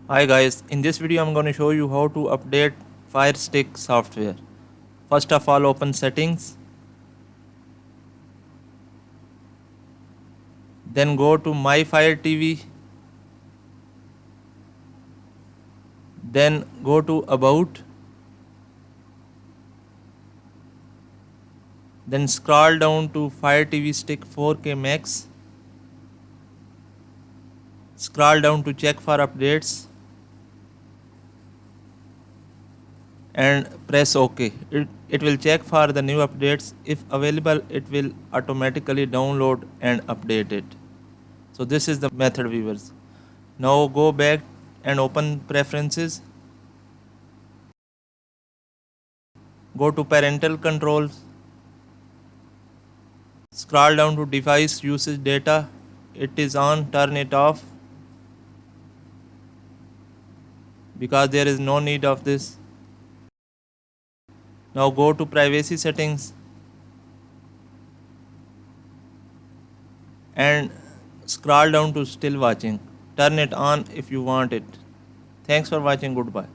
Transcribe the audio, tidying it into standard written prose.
Hi guys, in this video I'm going to show you how to update firestick software. First of all, open settings, then go to my fire TV, then go to about, then scroll down to fire TV stick 4K max, scroll down to check for updates and press OK. It will check for the new updates. If available, it will automatically download and update it. So this is the method, viewers. Now go back and open preferences. Go to parental controls. Scroll down to device usage data. It is on, turn it off because there is no need of this. Now go to privacy settings and scroll down to still watching. Turn it on if you want it. Thanks for watching. Goodbye.